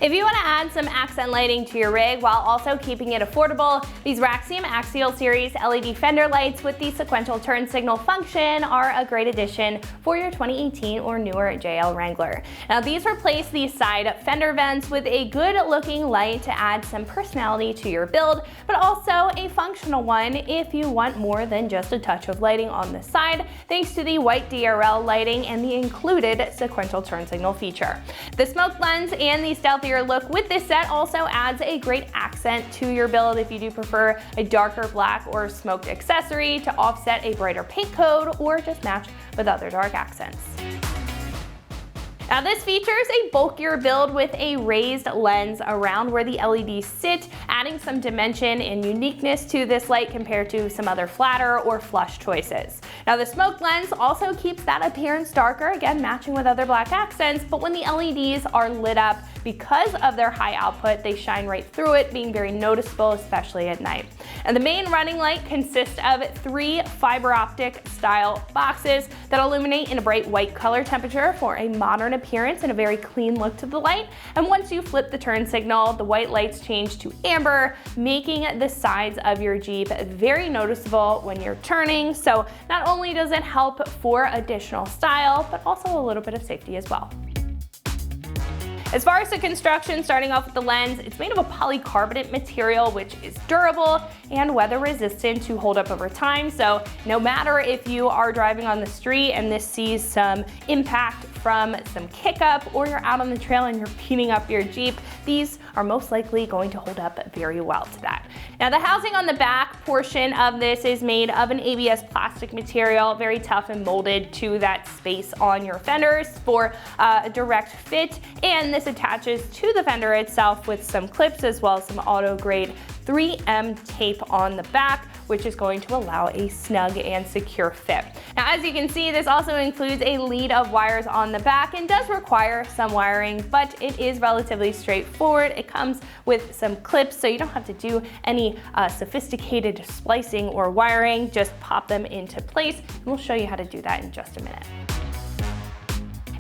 If you want to add some accent lighting to your rig while also keeping it affordable, these Raxiom Axial Series LED fender lights with the sequential turn signal function are a great addition for your 2018 or newer JL Wrangler. Now these replace the side fender vents with a good looking light to add some personality to your build, but also a functional one if you want more than just a touch of lighting on the side, thanks to the white DRL lighting and the included sequential turn signal feature. The smoke lens and the stealthier look with this set also adds a great accent to your build if you do prefer a darker black or smoked accessory to offset a brighter paint coat or just match with other dark accents. Now this features a bulkier build with a raised lens around where the LEDs sit, adding some dimension and uniqueness to this light compared to some other flatter or flush choices. Now the smoke lens also keeps that appearance darker, again matching with other black accents, but when the LEDs are lit up, because of their high output, they shine right through it, being very noticeable, especially at night. And the main running light consists of 3 fiber optic style boxes that illuminate in a bright white color temperature for a modern appearance and a very clean look to the light. And once you flip the turn signal, the white lights change to amber, making the sides of your Jeep very noticeable when you're turning. So not only does it help for additional style, but also a little bit of safety as well. As far as the construction, starting off with the lens, it's made of a polycarbonate material which is durable and weather resistant to hold up over time. So no matter if you are driving on the street and this sees some impact from some kick up, or you're out on the trail and you're beating up your Jeep, these are most likely going to hold up very well to that. Now the housing on the back portion of this is made of an ABS plastic material, very tough and molded to that space on your fenders for a direct fit, and this attaches to the fender itself with some clips as well as some auto grade 3M tape on the back, which is going to allow a snug and secure fit. Now, as you can see, this also includes a lead of wires on the back and does require some wiring, but it is relatively straightforward. It comes with some clips, so you don't have to do any sophisticated splicing or wiring, just pop them into place, and we'll show you how to do that in just a minute.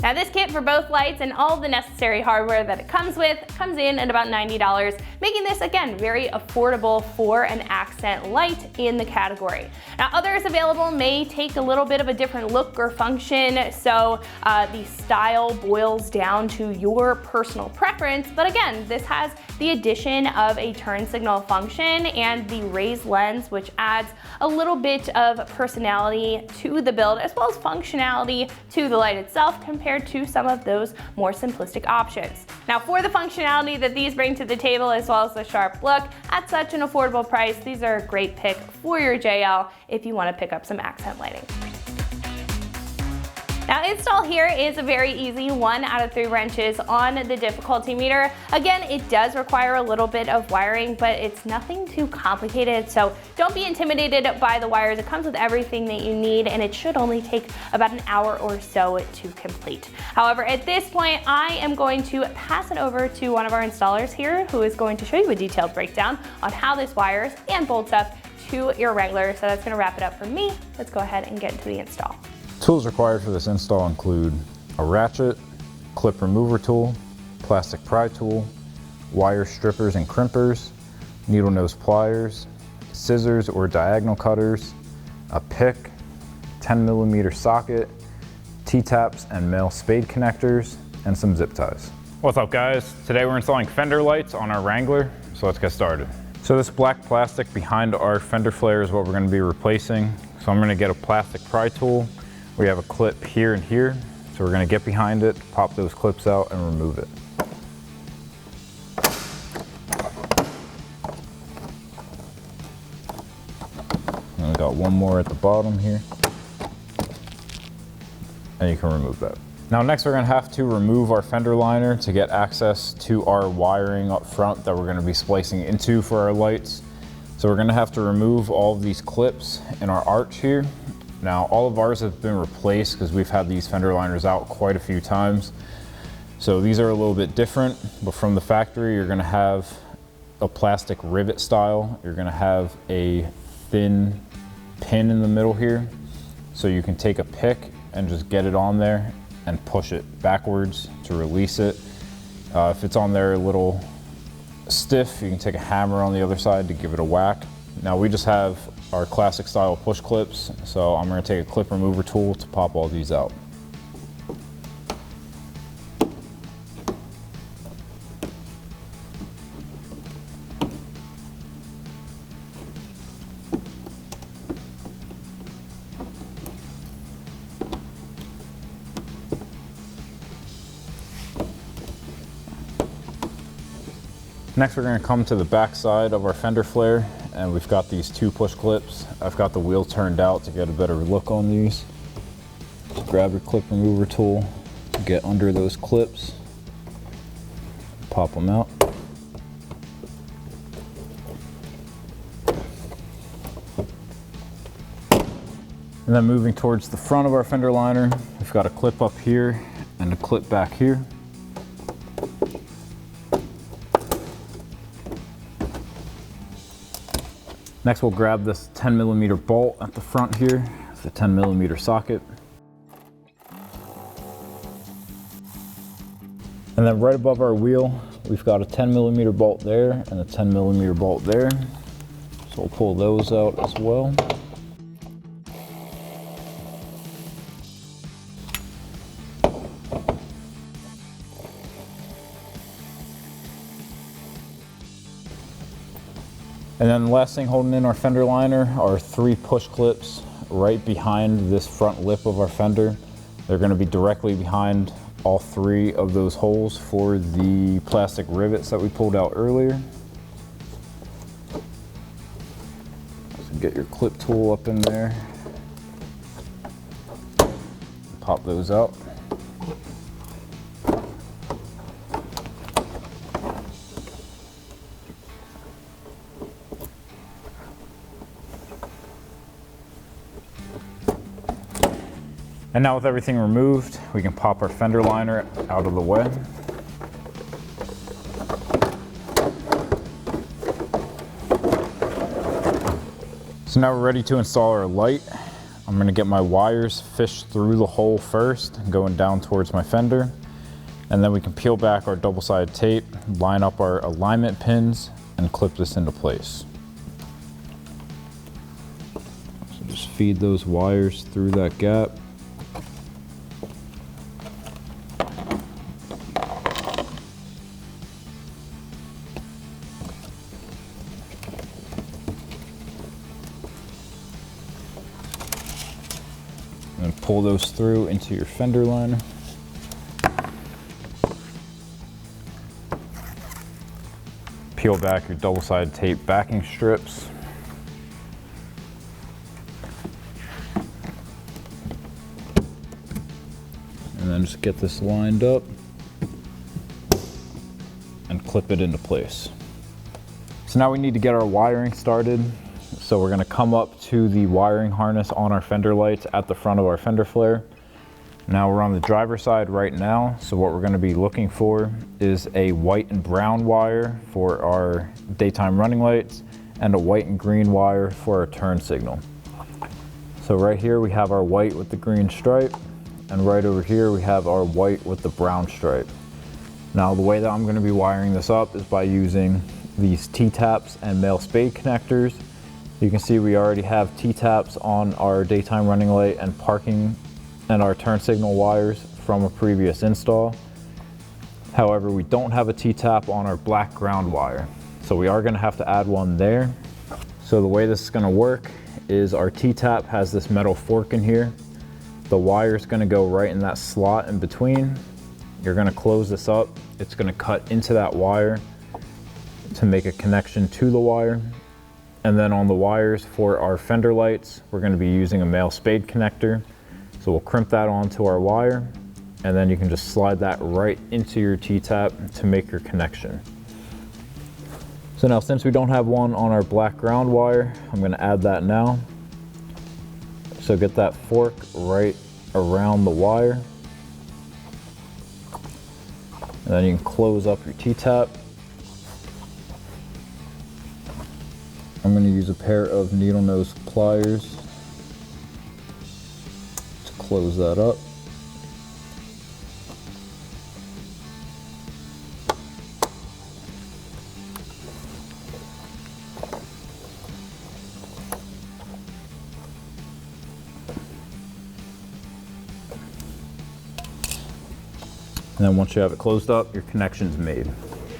Now this kit for both lights and all the necessary hardware that it comes with comes in at about $90, making this again very affordable for an accent light in the category. Now others available may take a little bit of a different look or function, so the style boils down to your personal preference, but again, this has the addition of a turn signal function and the raised lens, which adds a little bit of personality to the build as well as functionality to the light itself compared to some of those more simplistic options. Now for the functionality that these bring to the table as well as the sharp look at such an affordable price, these are a great pick for your JL if you want to pick up some accent lighting. Now install here is a very easy 1 out of 3 wrenches on the difficulty meter. Again, it does require a little bit of wiring, but it's nothing too complicated, so don't be intimidated by the wires. It comes with everything that you need and it should only take about an hour or so to complete. However, at this point, I am going to pass it over to one of our installers here who is going to show you a detailed breakdown on how this wires and bolts up to your Wrangler. So that's going to wrap it up for me. Let's go ahead and get into the install. Tools required for this install include a ratchet, clip remover tool, plastic pry tool, wire strippers and crimpers, needle nose pliers, scissors or diagonal cutters, a pick, 10mm socket, T-taps and male spade connectors, and some zip ties. What's up guys? Today we're installing fender lights on our Wrangler, so let's get started. So this black plastic behind our fender flare is what we're going to be replacing. So I'm going to get a plastic pry tool. We have a clip here and here, so we're going to get behind it, pop those clips out, and remove it. And we got one more at the bottom here, and you can remove that. Now next we're going to have to remove our fender liner to get access to our wiring up front that we're going to be splicing into for our lights. So we're going to have to remove all of these clips in our arch here. Now all of ours have been replaced because we've had these fender liners out quite a few times. So these are a little bit different, but from the factory you're going to have a plastic rivet style. You're going to have a thin pin in the middle here. So you can take a pick and just get it on there and push it backwards to release it. If it's on there a little stiff, you can take a hammer on the other side to give it a whack. Now we just have our classic style push clips, so I'm going to take a clip remover tool to pop all these out. Next, we're going to come to the back side of our fender flare, and we've got these 2 push clips. I've got the wheel turned out to get a better look on these. Just grab your clip remover tool, get under those clips, pop them out. And then moving towards the front of our fender liner, we've got a clip up here and a clip back here. Next, we'll grab this 10mm bolt at the front here, it's a 10mm socket. And then right above our wheel, we've got a 10mm bolt there and a 10mm bolt there. So we'll pull those out as well. And then the last thing holding in our fender liner are 3 push clips right behind this front lip of our fender. They're going to be directly behind all 3 of those holes for the plastic rivets that we pulled out earlier. So get your clip tool up in there, pop those out. And now with everything removed, we can pop our fender liner out of the way. So now we're ready to install our light. I'm going to get my wires fished through the hole first, going down towards my fender. And then we can peel back our double-sided tape, line up our alignment pins, and clip this into place. So just feed those wires through that gap. And pull those through into your fender liner. Peel back your double-sided tape backing strips. And then just get this lined up and clip it into place. So now we need to get our wiring started. So we're going to come up to the wiring harness on our fender lights at the front of our fender flare. Now we're on the driver's side right now, so what we're going to be looking for is a white and brown wire for our daytime running lights and a white and green wire for our turn signal. So right here we have our white with the green stripe, and right over here we have our white with the brown stripe. Now the way that I'm going to be wiring this up is by using these T-taps and male spade connectors. You can see we already have T-taps on our daytime running light and parking and our turn signal wires from a previous install. However, we don't have a T-tap on our black ground wire. So we are going to have to add one there. So the way this is going to work is our T-tap has this metal fork in here. The wire is going to go right in that slot in between. You're going to close this up. It's going to cut into that wire to make a connection to the wire. And then on the wires for our fender lights, we're going to be using a male spade connector. So we'll crimp that onto our wire, and then you can just slide that right into your T-tap to make your connection. So now, since we don't have one on our black ground wire, I'm going to add that now. So get that fork right around the wire. And then you can close up your T-tap. I'm going to use a pair of needle nose pliers to close that up. And then once you have it closed up, your connection's made.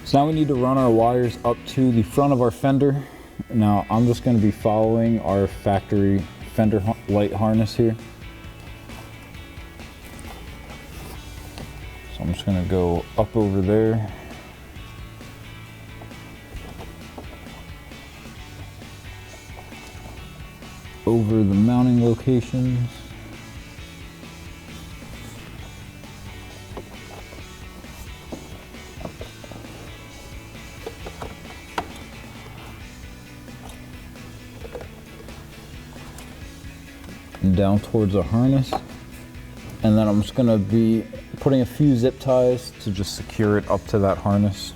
So now we need to run our wires up to the front of our fender. Now I'm just going to be following our factory fender light harness here. So I'm just going to go up over there. Over the mounting locations. And down towards our harness. And then I'm just going to be putting a few zip ties to just secure it up to that harness.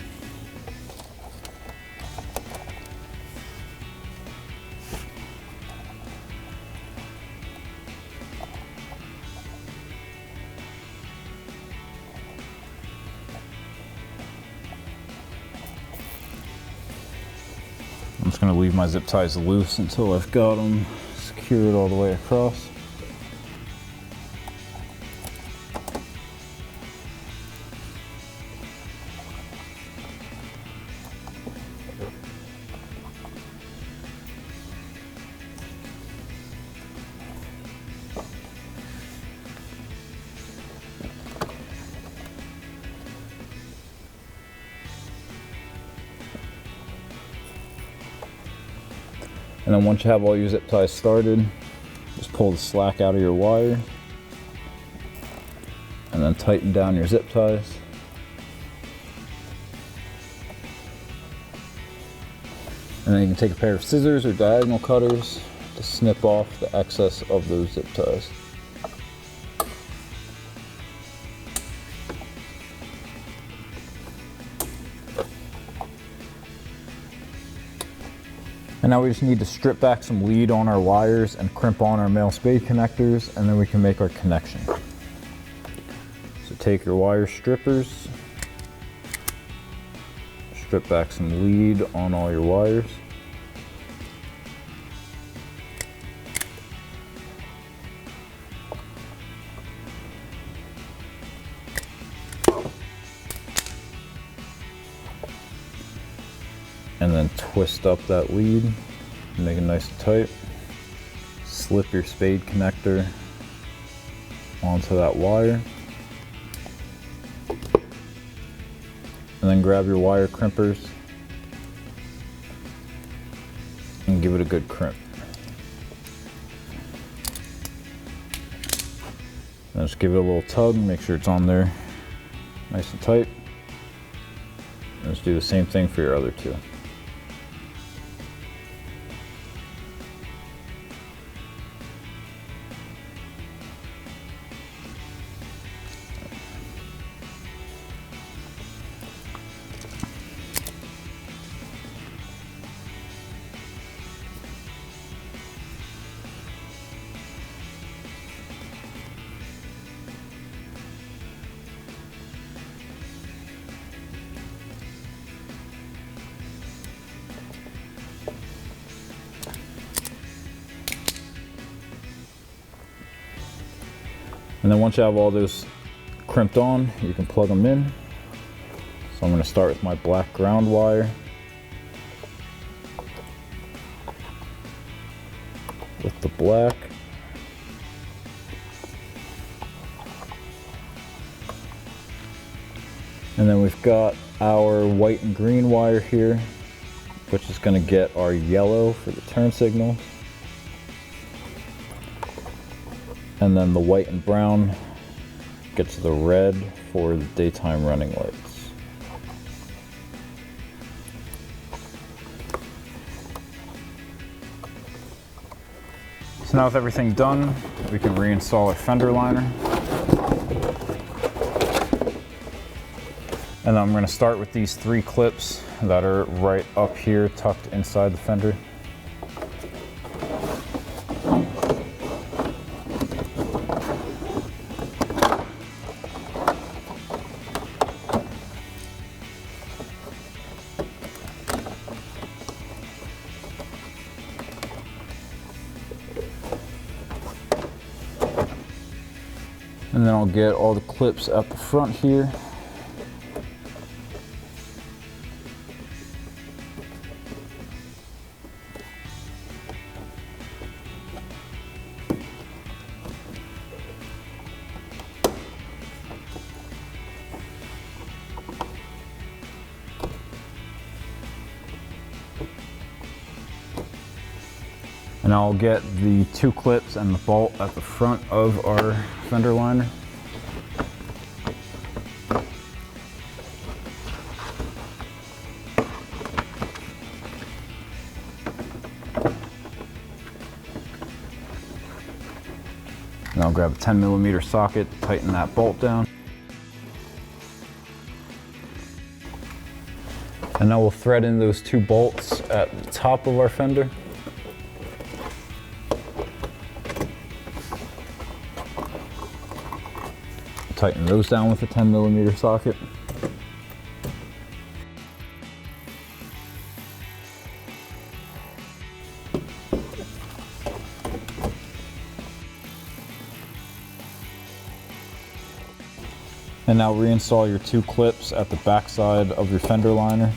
I'm just going to leave my zip ties loose until I've got them secured all the way across. And then once you have all your zip ties started, just pull the slack out of your wire and then tighten down your zip ties. And then you can take a pair of scissors or diagonal cutters to snip off the excess of those zip ties. And now we just need to strip back some lead on our wires and crimp on our male spade connectors, and then we can make our connection. So take your wire strippers, strip back some lead on all your wires. And then twist up that lead, make it nice and tight. Slip your spade connector onto that wire. And then grab your wire crimpers and give it a good crimp. And just give it a little tug, make sure it's on there nice and tight. And just do the same thing for your other two. And then once you have all those crimped on, you can plug them in. So I'm going to start with my black ground wire. With the black. And then we've got our white and green wire here, which is going to get our yellow for the turn signal. And then the white and brown gets the red for the daytime running lights. So now with everything done, we can reinstall our fender liner. And I'm going to start with these 3 clips that are right up here tucked inside the fender. And then I'll get all the clips at the front here Now I'll get the 2 clips and the bolt at the front of our fender liner. And I'll grab a 10mm socket, tighten that bolt down. And now we'll thread in those 2 bolts at the top of our fender. Tighten those down with a 10mm socket. And now reinstall your 2 clips at the back side of your fender liner.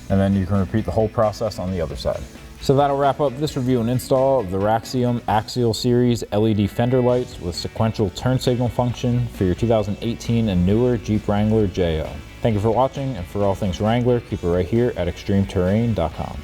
And then you can repeat the whole process on the other side. So that'll wrap up this review and install of the Raxiom Axial Series LED fender lights with sequential turn signal function for your 2018 and newer Jeep Wrangler JL. Thank you for watching, and for all things Wrangler, keep it right here at ExtremeTerrain.com.